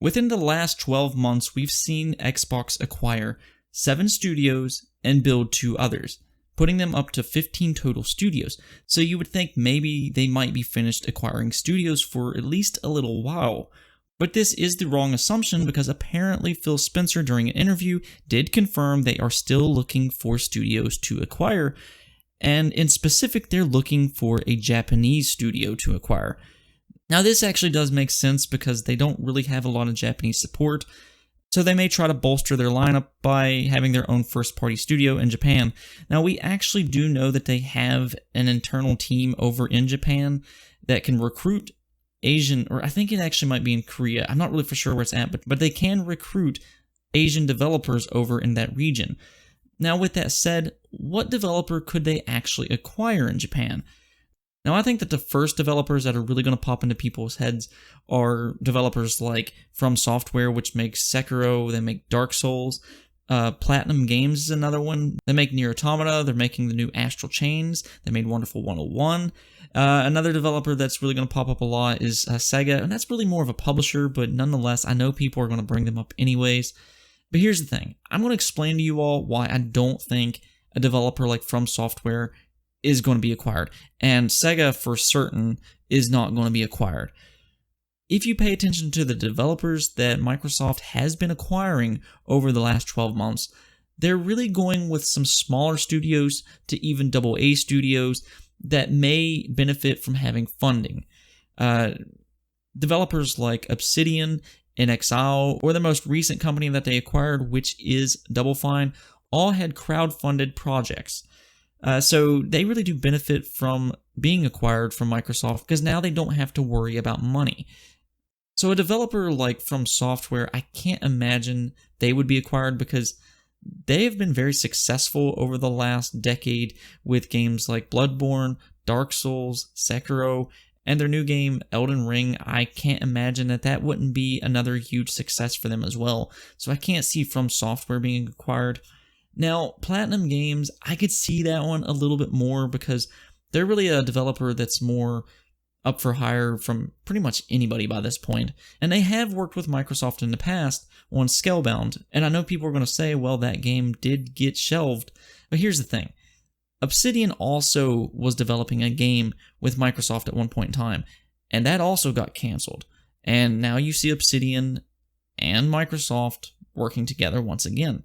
Within the last 12 months, we've seen Xbox acquire 7 studios and build 2 others, putting them up to 15 total studios. So you would think maybe they might be finished acquiring studios for at least a little while. But this is the wrong assumption because apparently Phil Spencer during an interview did confirm they are still looking for studios to acquire, and in specific they're looking for a Japanese studio to acquire. Now this actually does make sense because they don't really have a lot of Japanese support, so they may try to bolster their lineup by having their own first-party studio in Japan. Now we actually do know that they have an internal team over in Japan that can recruit Asian, or I think it actually might be in Korea. I'm not really for sure where it's at, but they can recruit Asian developers over in that region. Now with that said, what developer could they actually acquire in Japan? Now I think that the first developers that are really going to pop into people's heads are developers like From Software, which makes Sekiro, they make Dark Souls. Platinum Games is another one. They make Nier Automata, they're making the new Astral Chains, they made Wonderful 101. Another developer that's really going to pop up a lot is Sega, and that's really more of a publisher, but nonetheless, I know people are going to bring them up anyways. But here's the thing, I'm going to explain to you all why I don't think a developer like From Software is going to be acquired, and Sega for certain is not going to be acquired. If you pay attention to the developers that Microsoft has been acquiring over the last 12 months, they're really going with some smaller studios to even AA studios that may benefit from having funding. Developers like Obsidian, inXile, or the most recent company that they acquired, which is Double Fine, all had crowd-funded projects. So they really do benefit from being acquired from Microsoft because now they don't have to worry about money. So a developer like From Software, I can't imagine they would be acquired because they have been very successful over the last decade with games like Bloodborne, Dark Souls, Sekiro, and their new game, Elden Ring. I can't imagine that wouldn't be another huge success for them as well. So I can't see From Software being acquired. Now, Platinum Games, I could see that one a little bit more because they're really a developer that's more up for hire from pretty much anybody by this point. And they have worked with Microsoft in the past on Scalebound. And I know people are going to say, well, that game did get shelved. But here's the thing. Obsidian also was developing a game with Microsoft at one point in time. And that also got canceled. And now you see Obsidian and Microsoft working together once again.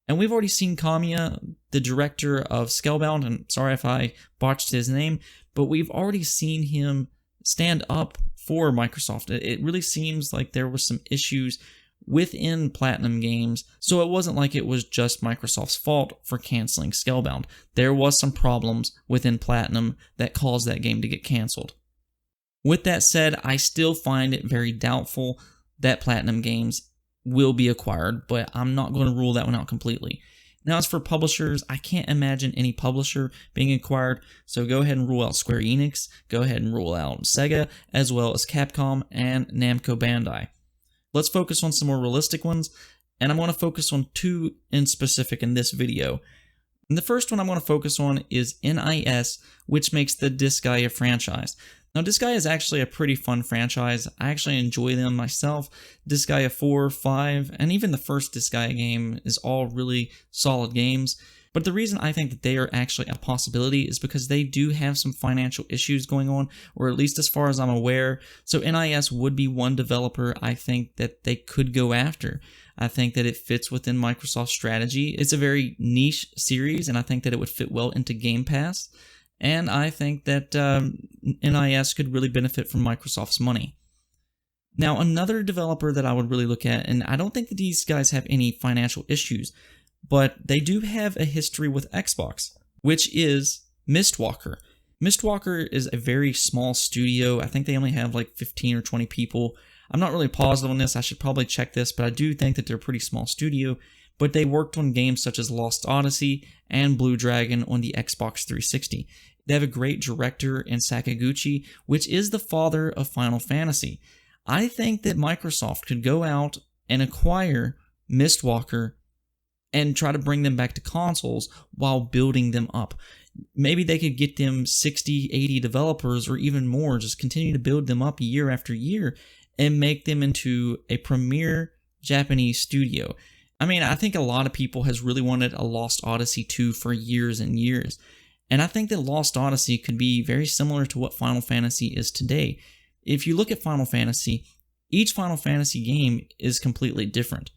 And we've already seen Kamiya, the director of Scalebound, and sorry if I botched his name, but we've already seen him stand up for Microsoft. It really seems like there was some issues within Platinum Games, so it wasn't like it was just Microsoft's fault for canceling Scalebound. There was some problems within Platinum that caused that game to get canceled. With that said, I still find it very doubtful that Platinum Games will be acquired, but I'm not going to rule that one out completely. Now, as for publishers, I can't imagine any publisher being acquired, so go ahead and rule out Square Enix, go ahead and rule out Sega, as well as Capcom and Namco Bandai. Let's focus on some more realistic ones, and I'm going to focus on 2 in specific in this video. And the first one I'm going to focus on is NIS, which makes the Disgaea franchise. Now, Disgaea is actually a pretty fun franchise. I actually enjoy them myself. Disgaea 4, 5, and even the first Disgaea game is all really solid games. But the reason I think that they are actually a possibility is because they do have some financial issues going on, or at least as far as I'm aware. So NIS would be one developer I think that they could go after. I think that it fits within Microsoft's strategy. It's a very niche series, and I think that it would fit well into Game Pass. And I think that NIS could really benefit from Microsoft's money. Now, another developer that I would really look at, and I don't think that these guys have any financial issues, but they do have a history with Xbox, which is Mistwalker. Mistwalker is a very small studio. I think they only have like 15 or 20 people. I'm not really positive on this. I should probably check this, but I do think that they're a pretty small studio. But they worked on games such as Lost Odyssey and Blue Dragon on the Xbox 360. They have a great director in Sakaguchi, which is the father of Final Fantasy. I think that Microsoft could go out and acquire Mistwalker and try to bring them back to consoles while building them up. Maybe they could get them 60, 80 developers or even more, just continue to build them up year after year, and make them into a premier Japanese studio. I mean, I think a lot of people has really wanted a Lost Odyssey 2 for years and years. And I think that Lost Odyssey could be very similar to what Final Fantasy is today. If you look at Final Fantasy, each Final Fantasy game is completely different.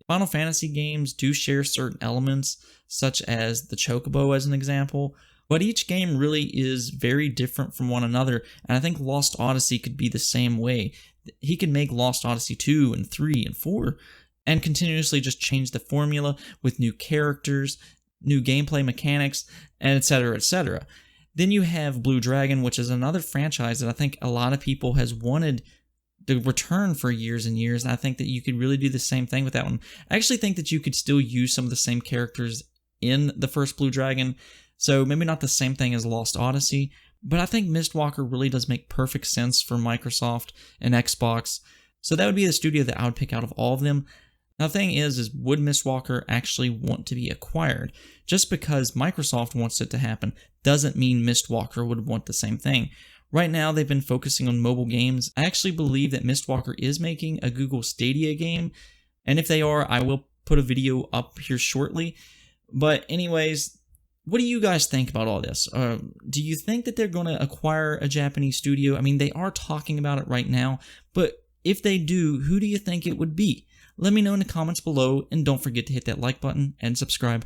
Final Fantasy games do share certain elements, such as the Chocobo as an example, but each game really is very different from one another, and I think Lost Odyssey could be the same way. He could make Lost Odyssey 2 and 3 and 4 and continuously just change the formula with new characters, new gameplay mechanics, and etc., etc. Then you have Blue Dragon, which is another franchise that I think a lot of people has wanted the return for years and years, and I think that you could really do the same thing with that one. I actually think that you could still use some of the same characters in the first Blue Dragon, so maybe not the same thing as Lost Odyssey, but I think Mistwalker really does make perfect sense for Microsoft and Xbox, so that would be the studio that I would pick out of all of them. Now the thing is would Mistwalker actually want to be acquired? Just because Microsoft wants it to happen doesn't mean Mistwalker would want the same thing. Right now, they've been focusing on mobile games. I actually believe that Mistwalker is making a Google Stadia game, and if they are, I will put a video up here shortly. But anyways, what do you guys think about all this? Do you think that they're going to acquire a Japanese studio? I mean, they are talking about it right now, but if they do, who do you think it would be? Let me know in the comments below, and don't forget to hit that like button and subscribe.